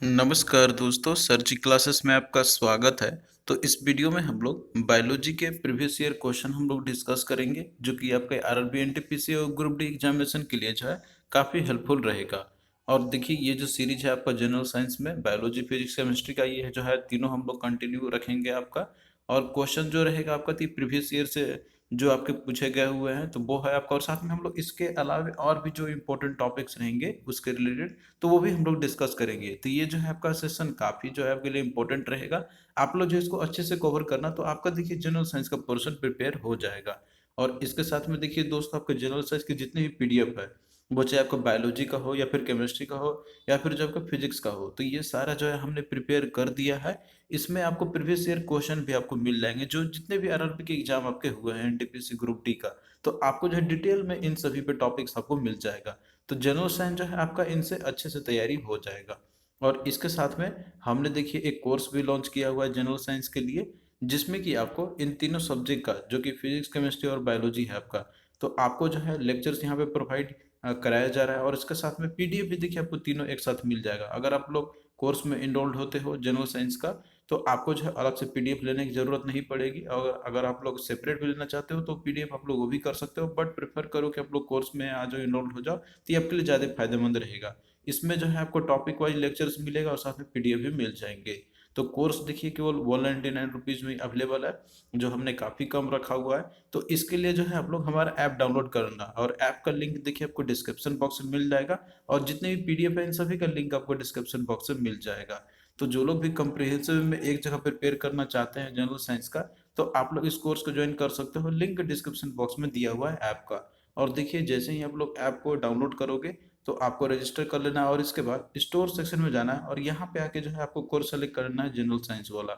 नमस्कार दोस्तों, सर जी क्लासेस में आपका स्वागत है। तो इस वीडियो में हम लोग बायोलॉजी के प्रीवियस ईयर क्वेश्चन हम लोग डिस्कस करेंगे, जो कि आपके आरआरबी एनटीपीसी और ग्रुप डी एग्जामिनेशन के लिए जो है काफ़ी हेल्पफुल रहेगा। और देखिए, ये जो सीरीज है आपका जनरल साइंस में बायोलॉजी, फिजिक्स, केमिस्ट्री का, ये जो है तीनों हम लोग कंटिन्यू रखेंगे आपका। और क्वेश्चन जो रहेगा आपका प्रीवियस ईयर से जो आपके पूछे गए हुए हैं तो वो है आपका। और साथ में हम लोग इसके अलावा और भी जो इम्पोर्टेंट टॉपिक्स रहेंगे उसके रिलेटेड, तो वो भी हम लोग डिस्कस करेंगे। तो ये जो है आपका सेशन काफ़ी जो है आपके लिए इम्पोर्टेंट रहेगा। आप लोग जो इसको अच्छे से कवर करना, तो आपका देखिए जनरल साइंस का पोर्शन प्रिपेयर हो जाएगा। और इसके साथ में देखिए दोस्तों, आपके जनरल साइंस के जितने भी पीडीएफ है, वो चाहे आपका बायोलॉजी का हो या फिर केमिस्ट्री का हो या फिर जो आपका फिजिक्स का हो, तो ये सारा जो है हमने प्रिपेयर कर दिया है। इसमें आपको प्रीवियस ईयर क्वेश्चन भी आपको मिल जाएंगे, जो जितने भी आरआरबी के एग्जाम आपके हुए हैं एनटीपीसी ग्रुप डी का, तो आपको जो है डिटेल में इन सभी पे टॉपिक्स आपको मिल जाएगा। तो जनरल साइंस जो है आपका इनसे अच्छे से तैयारी हो जाएगा। और इसके साथ में हमने देखिए एक कोर्स भी लॉन्च किया हुआ है जनरल साइंस के लिए, जिसमें कि आपको इन तीनों सब्जेक्ट का, जो कि फिजिक्स, केमिस्ट्री और बायोलॉजी है आपका, तो आपको जो है लेक्चर्स यहाँ पे प्रोवाइड कराया जा रहा है। और इसके साथ में पीडीएफ भी देखिए आपको तीनों एक साथ मिल जाएगा। अगर आप लोग कोर्स में इनरोल्ड होते हो जनरल साइंस का, तो आपको जो है अलग से पीडीएफ लेने की ज़रूरत नहीं पड़ेगी। और अगर आप लोग सेपरेट भी लेना चाहते हो तो पीडीएफ आप लोग वो भी कर सकते हो, बट प्रेफर करो कि आप लोग कोर्स में आ जाओ, इनरोल्ड हो जाओ, तो ये आपके लिए ज़्यादा फायदेमंद रहेगा। इसमें जो है आपको टॉपिक वाइज लेक्चर्स मिलेगा और साथ में पीडीएफ भी मिल जाएंगे। तो कोर्स देखिए केवल 199 रुपीज़ में अवेलेबल है, जो हमने काफ़ी कम रखा हुआ है। तो इसके लिए जो है आप लोग हमारा ऐप डाउनलोड करना, और ऐप का लिंक देखिए आपको डिस्क्रिप्शन बॉक्स में मिल जाएगा। और जितने भी पीडीएफ है इन सभी का लिंक आपको डिस्क्रिप्शन बॉक्स में मिल जाएगा। तो जो लोग भी कंप्रिहेंसिव में एक जगह प्रिपेयर करना चाहते हैं जनरल साइंस का, तो आप लोग इस कोर्स को ज्वाइन कर सकते हो, लिंक डिस्क्रिप्शन बॉक्स में दिया हुआ है ऐप का। और देखिए, जैसे ही आप लोग ऐप को डाउनलोड करोगे तो आपको रजिस्टर कर लेना है, और इसके बाद स्टोर सेक्शन में जाना है और यहाँ पे आके जो है आपको कोर्स सेलेक्ट करना है जनरल साइंस वाला।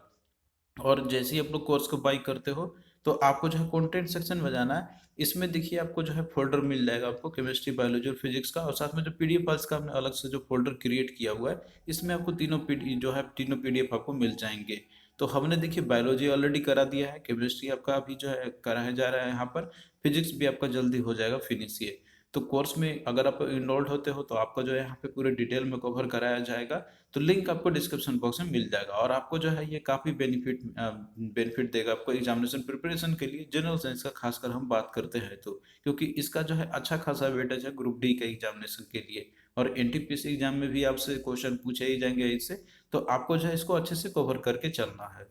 और जैसे ही आप लोग कोर्स को बाई करते हो, तो आपको जो है कंटेंट सेक्शन में जाना है। इसमें देखिए आपको जो है फोल्डर मिल जाएगा आपको केमिस्ट्री, बायोलॉजी और फिजिक्स का, और साथ में जो पीडीएफ फाइल्स का हमने अलग से जो फोल्डर क्रिएट किया हुआ है, इसमें आपको तीनों पीडीएफ आपको मिल जाएंगे। तो हमने देखिए बायोलॉजी ऑलरेडी करा दिया है, केमिस्ट्री आपका अभी जो है कराया जा रहा है यहाँ पर, फिजिक्स भी आपका जल्दी हो जाएगा फिनिश ये। तो कोर्स में अगर आप इनरोल्ड होते हो तो आपका जो है यहाँ पे पूरे डिटेल में कवर कराया जाएगा। तो लिंक आपको डिस्क्रिप्शन बॉक्स में मिल जाएगा। और आपको जो है ये काफ़ी बेनिफिट देगा आपको एग्जामिनेशन प्रिपरेशन के लिए, जनरल साइंस का खासकर हम बात करते हैं तो, क्योंकि इसका जो है अच्छा खासा वेटेज है ग्रुप डी के एग्जामिनेशन के लिए। और एनटीपीसी एग्जाम में भी आपसे क्वेश्चन पूछे ही जाएंगे इससे, तो आपको जो है इसको अच्छे से कवर करके चलना है।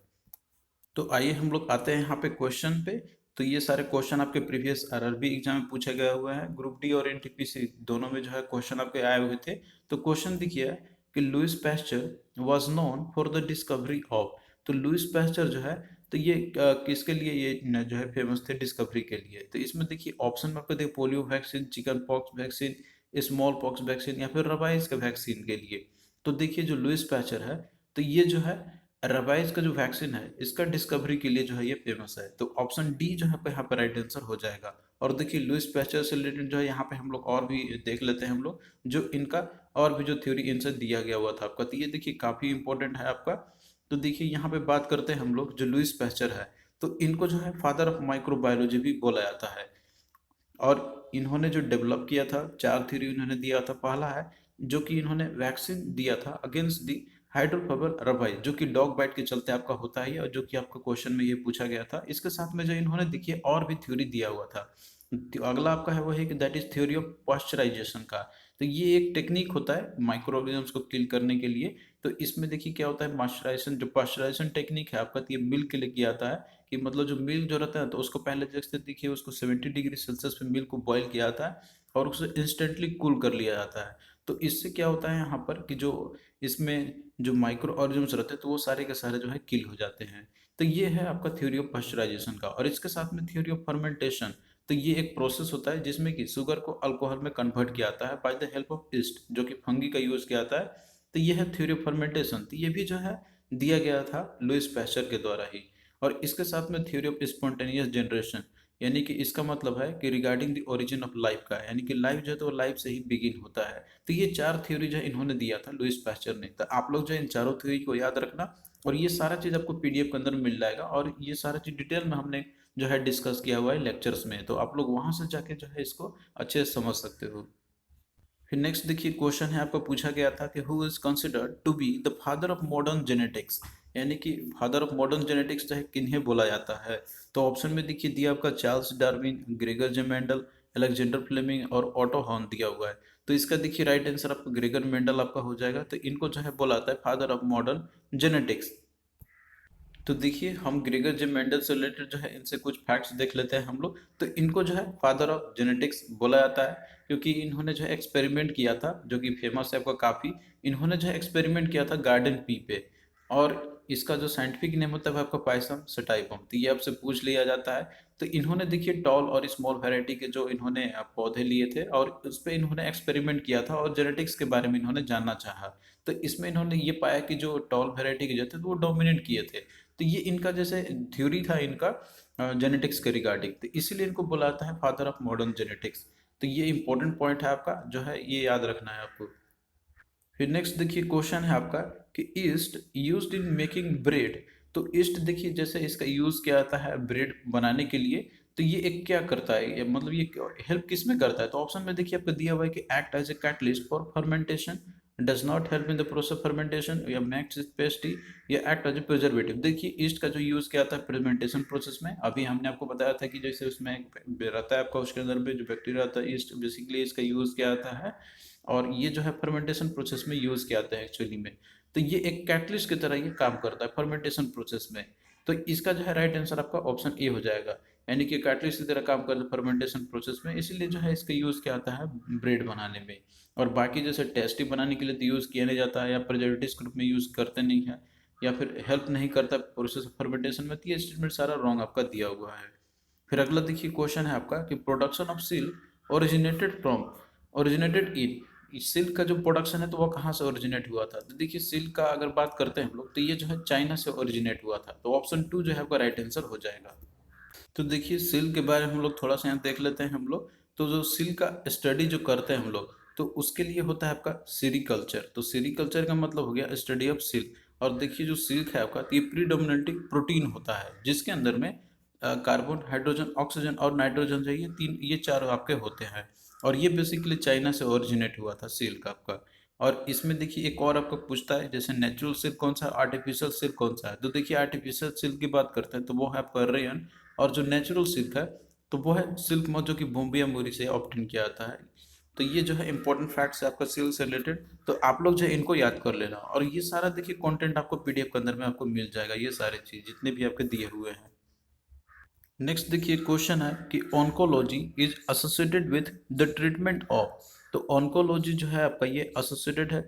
तो आइए हम लोग आते हैं यहाँ पे क्वेश्चन पे। तो ये सारे क्वेश्चन आपके प्रीवियस आरआरबी एग्जाम में पूछे गए हुए हैं, ग्रुप डी और एनटीपीसी दोनों में जो है क्वेश्चन आपके आए हुए थे। तो क्वेश्चन देखिए कि Louis Pasteur was known for the discovery of. तो लुइस पैस्चर जो है, तो ये किसके लिए ये जो है फेमस थे डिस्कवरी के लिए। तो इसमें देखिए ऑप्शन में आपको देखिए polio vaccine, chicken pox vaccine, small pox vaccine, या फिर रबाइज के वैक्सीन के लिए। तो देखिए जो लुइस पैस्चर है, तो ये जो है रबाइज का जो वैक्सीन है इसका डिस्कवरी के लिए जो है ये फेमस है। तो ऑप्शन डी जो है यहाँ पे राइट आंसर हो जाएगा। और देखिए लुइस पैस्चर से रिलेटेड जो है यहाँ पे हम लोग और भी देख लेते हैं हम लोग, जो इनका और भी जो थ्योरी इनसे दिया गया हुआ था आपका। तो ये देखिए काफ़ी इंपॉर्टेंट है आपका। तो देखिए यहाँ पे बात करते हैं हम लोग, जो लुइस पैस्चर है, तो इनको जो है फादर ऑफ माइक्रोबायोलॉजी भी बोला जाता है। और इन्होंने जो डेवलप किया था, चार थ्योरी इन्होंने दिया था। पहला है जो कि इन्होंने वैक्सीन दिया था अगेंस्ट दी हाइड्रोफोबिक रबाई, जो कि डॉग बाइट के चलते आपका होता है, और जो कि आपका क्वेश्चन में ये पूछा गया था। इसके साथ में जो इन्होंने देखिए और भी थ्योरी दिया हुआ था। तो अगला आपका है वो है कि that is theory of pasteurisation का। तो ये एक टेक्निक होता है माइक्रो ऑर्गेनिज्म्स को किल करने के लिए। तो इसमें देखिए क्या होता है, मॉइस्चराइजेशन, जो पॉस्चराइजेशन टेक्निक है आपका, तो ये मिल्क के लिए किया जाता है। कि मतलब जो मिल्क जो रहता है, तो उसको पहले जैसे देखिए उसको 70 डिग्री सेल्सियस पे मिल्क को बॉईल किया जाता है और उसे इंस्टेंटली कूल कर लिया जाता है। तो इससे क्या होता है यहाँ पर कि जो इसमें जो माइक्रो ऑर्गेनिज्म्स रहते हैं, तो वो सारे के सारे जो है किल हो जाते हैं। तो ये है आपका थ्योरी ऑफ पास्चराइजेशन का। और इसके साथ में थ्योरी ऑफ फर्मेंटेशन। तो ये एक प्रोसेस होता है जिसमें कि शुगर को अल्कोहल में कन्वर्ट किया जाता है by the help of east, जो कि फंगी का यूज किया जाता है। तो ये है थ्योरी ऑफ फर्मेंटेशन। तो ये भी जो है दिया गया था लुइस पैस्चर के द्वारा ही। और इसके साथ में थ्योरी ऑफ स्पॉन्टेनियस जनरेशन, यानी कि इसका मतलब है कि regarding the origin of life का, यानी कि लाइफ जो है तो लाइफ से ही बिगिन होता है। तो ये चार थ्योरी जो है इन्होंने दिया था लुइस पैस्चर ने। तो आप लोग जो है इन चारों थ्योरी को याद रखना। और ये सारा चीज़ आपको पीडीएफ के अंदर मिल जाएगा, और ये सारा चीज़ डिटेल में हमने जो है डिस्कस किया हुआ है लेक्चर्स में। तो आप लोग वहाँ से जाके जो है इसको अच्छे से समझ सकते हो। फिर नेक्स्ट देखिए क्वेश्चन है आपका, पूछा गया था कि who is considered to be the father of modern genetics, यानी कि फादर ऑफ मॉडर्न जेनेटिक्स जो है किन्हें बोला जाता है। तो ऑप्शन में देखिए दिया आपका चार्ल्स डार्विन, ग्रेगर जे मेंडल, अलेक्जेंडर फ्लेमिंग और ऑटो हॉर्न दिया हुआ है। तो इसका देखिए राइट आंसर आपका ग्रेगर मेंडल आपका हो जाएगा। तो इनको जो है बोला जाता है फादर ऑफ मॉडर्न जेनेटिक्स। तो देखिए हम ग्रेगर जे मेंडल से रिलेटेड जो है इनसे कुछ फैक्ट्स देख लेते हैं हम लोग। तो इनको जो है फादर ऑफ जेनेटिक्स बोला जाता है क्योंकि इन्होंने जो है एक्सपेरिमेंट किया था, जो कि फेमस है आपका काफ़ी। इन्होंने जो है एक्सपेरिमेंट किया था गार्डन पी पे, और इसका जो साइंटिफिक नेम होता है आपका पायसम सटाइपम। तो ये आपसे पूछ लिया जाता है। तो इन्होंने देखिए टॉल और स्मॉल वैरायटी के जो इन्होंने पौधे लिए थे और उस पर इन्होंने एक्सपेरिमेंट किया था और जेनेटिक्स के बारे में इन्होंने जानना चाहा। तो इसमें इन्होंने ये पाया कि जो टॉल वैरायटी के जो थे तो वो डोमिनेट किए थे। तो ये इनका जैसे थ्योरी था इनका जेनेटिक्स के रिगार्डिंग, तो इसीलिए इनको बुलाता है फादर ऑफ मॉडर्न जेनेटिक्स। तो ये इंपॉर्टेंट पॉइंट है आपका, जो है ये याद रखना है आपको। फिर नेक्स्ट देखिए क्वेश्चन है आपका कि east used in making bread. तो ईस्ट देखिए जैसे इसका यूज किया जाता है ब्रेड बनाने के लिए। तो ये एक क्या करता है, ये मतलब ये हेल्प किस में करता है। तो ऑप्शन में देखिए आपको दिया हुआ है कि act as a catalyst for fermentation, does not help in the process fermentation, या मेक्स इट पेस्टी, या एक्ट एज ए प्रिजर्वेटिव। देखिए ईस्ट का जो यूज किया जाता है फर्मेंटेशन प्रोसेस में, अभी हमने आपको बताया था कि जैसे उसमें रहता है आपका, उसके अंदर में जो बैक्टीरिया रहता है, ईस्ट बेसिकली इसका यूज किया जाता है और ये जो है फर्मेंटेशन प्रोसेस में यूज़ किया जाता है एक्चुअली में। तो ये एक कैटलिस्ट की तरह ये काम करता है फर्मेंटेशन प्रोसेस में। तो इसका जो है राइट आंसर आपका ऑप्शन ए हो जाएगा, यानी कि कैटलिस्ट की तरह काम करता है फर्मेंटेशन प्रोसेस में, इसीलिए जो है इसका यूज़ किया जाता है ब्रेड बनाने में। और बाकी जैसे टेस्टी बनाने के लिए तो यूज़ किया नहीं जाता है, या प्रिजर्वेटिव्स के रूप में यूज़ करते नहीं है, या फिर हेल्प नहीं करता प्रोसेस ऑफ फर्मेंटेशन में। तो ये स्टेटमेंट सारा रॉन्ग आपका दिया हुआ है। फिर अगला देखिए क्वेश्चन है आपका कि production of silk originated in, silk का जो प्रोडक्शन है तो वो कहाँ से ओरिजिनेट हुआ था। तो देखिए सिल्क का अगर बात करते हैं हम लोग, तो ये जो है चाइना से ओरिजिनेट हुआ था। तो ऑप्शन टू जो है आपका राइट आंसर हो जाएगा। तो देखिए सिल्क के बारे में हम लोग थोड़ा सा यहाँ देख लेते हैं हम लोग। तो जो सिल्क का स्टडी जो करते हैं हम लोग, तो उसके लिए होता है आपका सीरीकल्चर। तो सीरीकल्चर का मतलब हो गया स्टडी ऑफ सिल्क। और देखिए जो सिल्क है आपका, तो ये प्रीडोमिनेटली प्रोटीन होता है, जिसके अंदर में कार्बन, हाइड्रोजन, ऑक्सीजन और नाइट्रोजन जो ये चारों आपके होते हैं। और ये बेसिकली चाइना से ओरिजिनेट हुआ था सिल्क आपका। और इसमें देखिए एक और आपको पूछता है, जैसे नेचुरल सिल्क कौन सा है, आर्टिफिशियल सिल्क कौन सा है। तो देखिए आर्टिफिशियल सिल्क की बात करते हैं तो वो है आपका रेयन, और जो नेचुरल सिल्क है तो वो है सिल्क मौज, जो कि बॉम्बे या मोरी से ऑब्टेन किया जाता है। तो ये जो है इंपॉर्टेंट फैक्ट्स है आपका सिल्क से रिलेटेड। तो आप लोग जो है इनको याद कर लेना, और ये सारा देखिए कंटेंट आपको पीडीएफ के अंदर में आपको मिल जाएगा, ये सारे चीज जितने भी आपके दिए हुए हैं। नेक्स्ट देखिए क्वेश्चन है कि oncology is associated with the treatment of. तो ऑन्कोलॉजी जो है आपका ये एसोसिएटेड है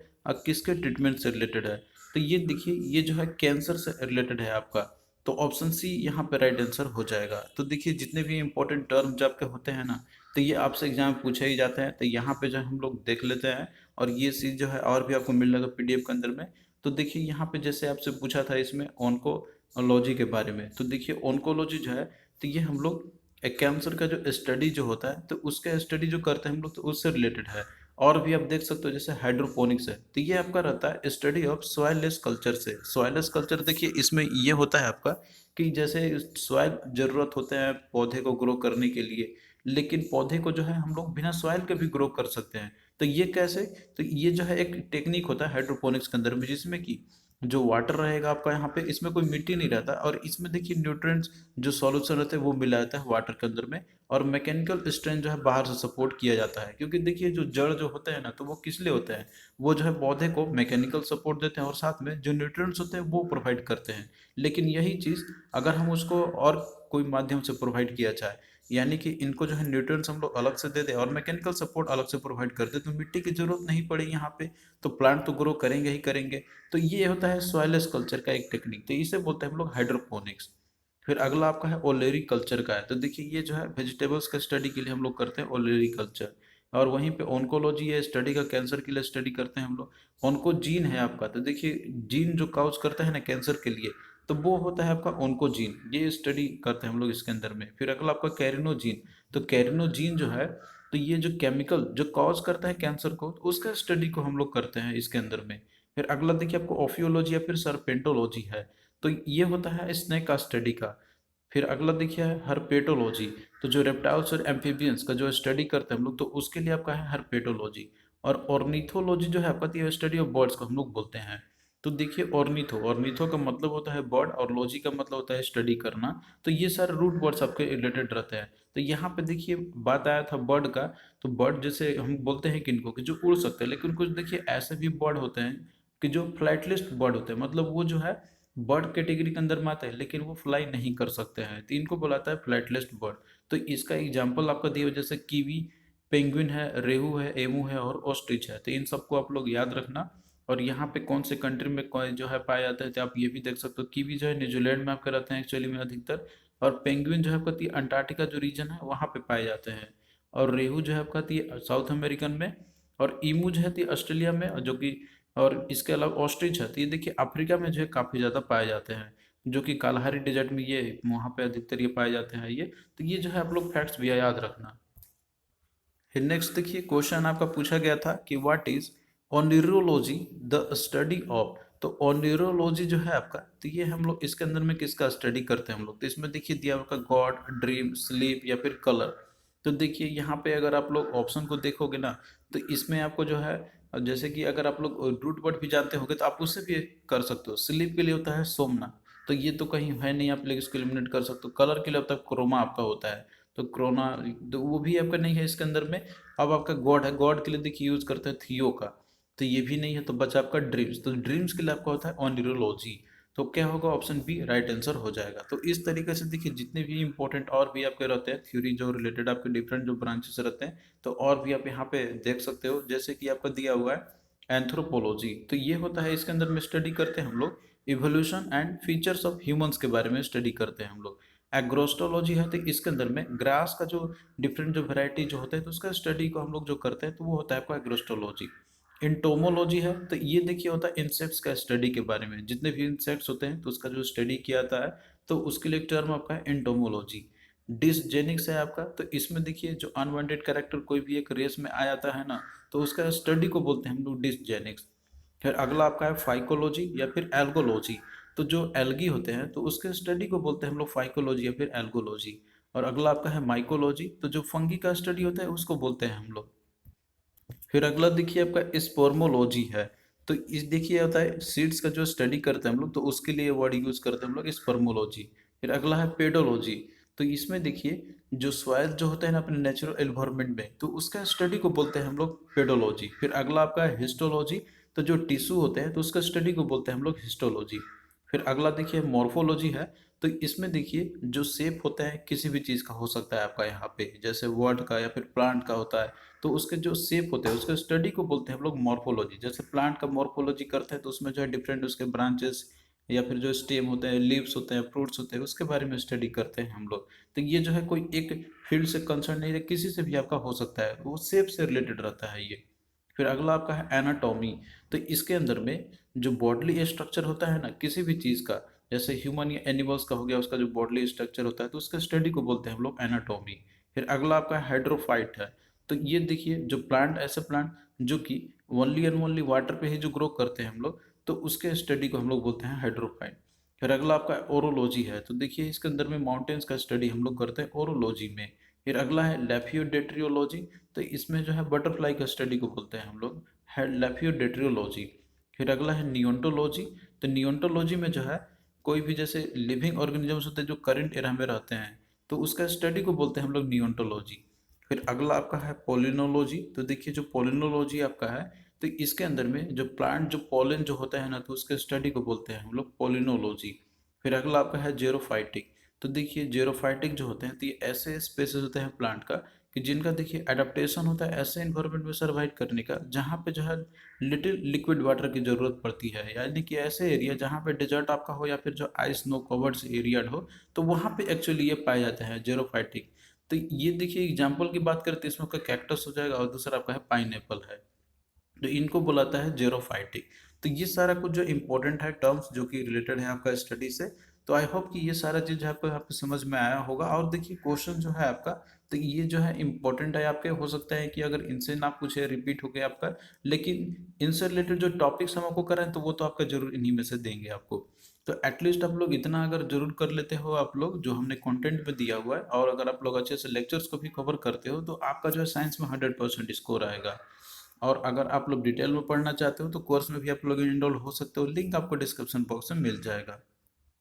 किसके ट्रीटमेंट से रिलेटेड है। तो ये देखिए ये जो है कैंसर से रिलेटेड है आपका। तो ऑप्शन सी यहाँ पे राइट आंसर हो जाएगा। तो देखिए जितने भी इंपॉर्टेंट टर्म जो आपके होते हैं ना, तो ये आपसे एग्जाम में पूछे ही जाते हैं। तो यहाँ पे जो है हम लोग देख लेते हैं, और ये चीज़ जो है और भी आपको मिल जाएगा पीडीएफ के अंदर में। तो देखिए यहाँ पे जैसे आपसे पूछा था इसमें ऑन्कोलॉजी के बारे में, तो देखिए ऑन्कोलॉजी जो है, तो ये हम लोग एक कैंसर का जो स्टडी जो होता है तो उसका स्टडी जो करते हैं हम लोग, तो उससे रिलेटेड है। और भी आप देख सकते हो जैसे हाइड्रोपोनिक्स है, तो ये आपका रहता है स्टडी ऑफ सॉइललेस कल्चर से। सॉइललेस कल्चर देखिए इसमें ये होता है आपका कि जैसे सॉइल जरूरत होते हैं पौधे को ग्रो करने के लिए, लेकिन पौधे को जो है हम लोग बिना सॉइल के भी ग्रो कर सकते हैं। तो ये कैसे, तो ये जो है एक टेक्निक होता है हाइड्रोपोनिक्स के अंदर में, जिसमें कि जो वाटर रहेगा आपका यहाँ पे, इसमें कोई मिट्टी नहीं रहता, और इसमें देखिए न्यूट्रिएंट्स जो सॉल्यूशन रहते हैं वो मिला जाता है वाटर के अंदर में। और मैकेनिकल स्ट्रेंथ जो है बाहर से सपोर्ट किया जाता है, क्योंकि देखिए जो जड़ जो होते हैं ना, तो वो किस लिए होते हैं, वो जो है पौधे को मैकेनिकल सपोर्ट देते हैं और साथ में जो न्यूट्रिएंट्स होते हैं वो प्रोवाइड करते हैं। लेकिन यही चीज़ अगर हम उसको और कोई माध्यम से प्रोवाइड किया जाए, यानी कि इनको जो है न्यूट्रिएंट्स हम लोग अलग से दे दें और मैकेनिकल सपोर्ट अलग से प्रोवाइड कर दें, तो मिट्टी की जरूरत नहीं पड़े यहाँ पे, तो प्लांट तो ग्रो करेंगे ही करेंगे। तो ये होता है सॉइललेस कल्चर का एक टेक्निक, तो इसे बोलते हैं हम लोग हाइड्रोपोनिक्स। फिर अगला आपका है ओलेरी कल्चर का है। तो देखिए ये जो है वेजिटेबल्स का स्टडी के लिए हम लोग करते हैं ओलेरी कल्चर। और वहीं पे ऑन्कोलॉजी है स्टडी का, कैंसर के लिए स्टडी करते हैं हम लोग। ऑन्को जीन है आपका, तो देखिए जीन जो काउज करता है ना कैंसर के लिए, तो वो होता है आपका ऑन्कोजीन, ये स्टडी करते हैं हम लोग इसके अंदर में। फिर अगला आपका कैरिनोजीन। तो कैरिनोजीन जो है, तो ये जो केमिकल जो कॉज करता है कैंसर को, तो उसका स्टडी को हम लोग करते हैं इसके अंदर में। फिर अगला देखिए आपको ओफियोलॉजी या फिर सरपेंटोलॉजी है। तो ये होता है स्नेक का स्टडी का। फिर अगला देखिए है हर्पेटोलॉजी। तो जो रेप्टाइल्स और एम्फीबियंस का जो स्टडी करते हैं हम लोग, तो उसके लिए आपका है हर्पेटोलॉजी। और ऑर्निथोलॉजी जो है आपका स्टडी ऑफ बर्ड्स को हम लोग बोलते हैं। तो देखिए ऑर्निथो का मतलब होता है बर्ड और लॉजी का मतलब होता है स्टडी करना। तो ये सारे रूट वर्ड्स आपके रिलेटेड रहते हैं। तो यहाँ पे देखिए बात आया था बर्ड का। तो बर्ड जैसे हम बोलते हैं किनको कि जो उड़ सकते हैं, लेकिन कुछ देखिए ऐसे भी बर्ड होते हैं कि जो फ्लाइटलिस्ट बर्ड होते हैं, मतलब वो जो है बर्ड कैटेगरी के अंदर में आते हैं लेकिन वो फ्लाई नहीं कर सकते हैं, तो इनको बुलाता है फ्लाइटलिस्ट बर्ड। तो इसका एग्जाम्पल आपका दिया हुआ जैसे कीवी, पेंगुइन है, रेहू है, एमू है और ऑस्ट्रिच है। तो इन सबको आप लोग याद रखना। और यहाँ पे कौन से कंट्री में जो है पाया जाता है, तो आप ये भी देख सकते हो। कीवी जो है न्यूजीलैंड में आपके रहते हैं एक्चुअली में अधिकतर। और पेंगुइन जो है आपका अंटार्कटिका जो रीजन है वहाँ पे पाए जाते हैं। और रेहू जो है आपका साउथ अमेरिकन में। और ईमू जो है ऑस्ट्रेलिया में, और जो कि और इसके अलावा ऑस्ट्रिच है तो ये देखिए अफ्रीका में जो है काफ़ी ज़्यादा पाए जाते हैं, जो कि कालाहारी डेजर्ट में ये वहाँ पे अधिकतर ये पाए जाते हैं ये। तो ये जो है आप लोग फैक्ट्स भी याद रखना। फिर नेक्स्ट देखिए क्वेश्चन आपका पूछा गया था कि what is oneirology the study of. तो ओनिरोलॉजी जो है आपका, तो ये हम लोग इसके अंदर में किसका स्टडी करते हैं हम लोग। तो इसमें देखिए दिया आपका गॉड, ड्रीम, स्लीप या फिर कलर। तो देखिए यहाँ पे अगर आप लोग ऑप्शन को देखोगे ना, तो इसमें आपको जो है जैसे कि अगर आप लोग रूट वर्ड भी जानते होंगे तो आप उससे भी कर सकते हो। स्लीप के लिए होता है सोमना, तो ये तो कहीं है नहीं, आप लोग इसको एलिमिनेट कर सकते हो। कलर के लिए होता है क्रोमा आपका होता है, तो क्रोना, तो वो भी आपका नहीं है इसके अंदर में। अब आपका गॉड है, गॉड के लिए देखिए यूज करते हैं थियो का, तो ये भी नहीं है। तो बचा आपका ड्रीम्स, तो ड्रीम्स के लिए आपका होता है ऑनिरोलॉजी। तो क्या होगा, ऑप्शन बी राइट आंसर हो जाएगा। तो इस तरीके से देखिए जितने भी इंपॉर्टेंट और भी आपके रहते हैं थ्योरी जो रिलेटेड आपके डिफरेंट जो ब्रांचेस रहते हैं, तो और भी आप यहाँ पे देख सकते हो। जैसे कि आपका दिया हुआ है एंथ्रोपोलॉजी, तो ये होता है इसके अंदर में स्टडी करते हैं हम लोग evolution and features of humans के बारे में स्टडी करते हैं हम लोग। एग्रोस्टोलॉजी है तो इसके अंदर में ग्रास का जो डिफरेंट जो वैरायटी जो होता है तो उसका स्टडी को हम लोग जो करते हैं तो वो होता है आपका एग्रोस्टोलॉजी। इंटोमोलॉजी है तो ये देखिए होता है इंसेक्ट्स का स्टडी के बारे में, जितने भी इंसेक्ट्स होते हैं तो उसका जो स्टडी किया जाता है, तो उसके लिए एक टर्म आपका है इंटोमोलॉजी। डिसजेनिक्स है आपका, तो इसमें देखिए जो अनवांटेड कैरेक्टर कोई भी एक रेस में आ जाता है ना, तो उसका स्टडी को बोलते हैं हम लोग डिसजेनिक्स। फिर अगला आपका है फाइकोलॉजी या फिर एल्गोलॉजी। तो जो एल्गी होते हैं तो उसके स्टडी को बोलते हैं हम लोग फाइकोलॉजी या फिर एल्गोलॉजी। और अगला आपका है माइकोलॉजी, तो जो फंगी का स्टडी होता है उसको बोलते हैं हम लोग। फिर अगला देखिए आपका स्पोर्मोलॉजी है। तो इस देखिए होता है सीड्स का जो स्टडी करते हैं हम लोग, तो उसके लिए वर्ड यूज करते हैं हम लोग स्पर्मोलॉजी। फिर अगला है पेडोलॉजी। तो इसमें देखिए जो सॉइल जो होता है ना अपने नेचुरल एनवायरनमेंट में, तो उसका स्टडी को बोलते हैं हम लोग पेडोलॉजी। फिर अगला आपका है हिस्टोलॉजी। तो जो टिश्यू होते हैं तो उसका स्टडी को बोलते हैं हम लोग हिस्टोलॉजी। फिर अगला देखिए मॉर्फोलॉजी है। तो इसमें देखिए जो शेप होता है किसी भी चीज़ का हो सकता है आपका यहाँ पे, जैसे वर्ड का या फिर प्लांट का होता है, तो उसके जो शेप होते हैं उसके स्टडी को बोलते हैं हम लोग मॉर्फोलॉजी। जैसे प्लांट का मॉर्फोलॉजी करते हैं तो उसमें जो है डिफरेंट उसके ब्रांचेस या फिर जो स्टेम होते हैं, लीव्स होते हैं, फ्रूट्स होते हैं, उसके बारे में स्टडी करते हैं हम लोग। तो ये जो है कोई एक फील्ड से कंसर्न नहीं है, किसी से भी आपका हो सकता है, वो शेप से रिलेटेड रहता है ये। फिर अगला आपका है एनाटॉमी। तो इसके अंदर में जो बॉडली स्ट्रक्चर होता है ना किसी भी चीज़ का, जैसे ह्यूमन या एनिमल्स का हो गया, उसका जो बॉडली स्ट्रक्चर होता है तो उसका स्टडी को बोलते हैं हम लोग एनाटॉमी। फिर अगला आपका हाइड्रोफाइट है। तो ये देखिए जो प्लांट, ऐसे प्लांट जो कि ओनली एंड ओनली वाटर पे ही जो ग्रो करते हैं हम लोग, तो उसके स्टडी को हम लोग बोलते हैं हाइड्रोफाइट। फिर अगला आपका ओरोलॉजी है। तो देखिए इसके अंदर में माउंटेन्स का स्टडी हम लोग करते हैं ओरोलॉजी में। फिर अगला है लेपियोडेट्रियोलॉजी। तो इसमें जो है बटरफ्लाई का स्टडी को बोलते हैं हम लोग लेपियोडेट्रियोलॉजी। फिर अगला है नियोंटोलॉजी। तो नियोंटोलॉजी में जो है कोई भी जैसे लिविंग ऑर्गेनिजम्स होते हैं जो करंट एरा में रहते हैं, तो उसका स्टडी को बोलते हैं हम लोग नियोंटोलॉजी। फिर अगला आपका है पोलिनोलॉजी। तो देखिए जो पोलिनोलॉजी आपका है, तो इसके अंदर में जो प्लांट जो पोलन जो होता है ना, तो उसके स्टडी को बोलते हैं हम लोग पोलिनोलॉजी। फिर अगला आपका है जेरोफाइटिक। तो देखिए जेरोफाइटिक जो होते हैं तो ये ऐसे स्पेसेस होते हैं प्लांट का कि जिनका देखिए एडाप्टेशन होता है ऐसे इन्वायरमेंट में सर्वाइव करने का जहाँ पे जो है लिटिल लिक्विड वाटर की ज़रूरत पड़ती है, यानी कि ऐसे एरिया जहाँ पे डेजर्ट आपका हो या फिर जो आइस स्नो कवर्ड एरिया हो, तो वहाँ पे एक्चुअली ये पाए जाते हैं जेरोफाइटिक। तो ये देखिए एग्जाम्पल की बात करते हैं इसमें आपका कैक्टस हो जाएगा और दूसरा आपका है पाइनएप्पल है, तो इनको बुलाता है जेरोफाइटिक। तो ये सारा कुछ जो इंपॉर्टेंट है टर्म्स जो कि रिलेटेड है आपका स्टडी से। तो आई होप कि ये सारा चीज़ आपको आपको समझ में आया होगा। और देखिए क्वेश्चन जो है आपका, तो ये जो है इंपॉर्टेंट है आपके, हो सकता है कि अगर इनसे ना पूछे रिपीट हो गया आपका, लेकिन इनसे रिलेटेड जो टॉपिक्स हम आपको कराएं तो वो तो आपका जरूर इन्हीं में से देंगे आपको। तो एटलीस्ट आप लोग इतना अगर जरूर कर लेते हो आप लोग जो हमने कंटेंट में दिया हुआ है, और अगर आप लोग अच्छे से लेक्चर्स को भी कवर करते हो, तो आपका जो है साइंस में 100% स्कोर आएगा। और अगर आप लोग डिटेल में पढ़ना चाहते हो तो कोर्स में भी आप लोग इनरोल हो सकते हो, लिंक आपको डिस्क्रिप्शन बॉक्स में मिल जाएगा।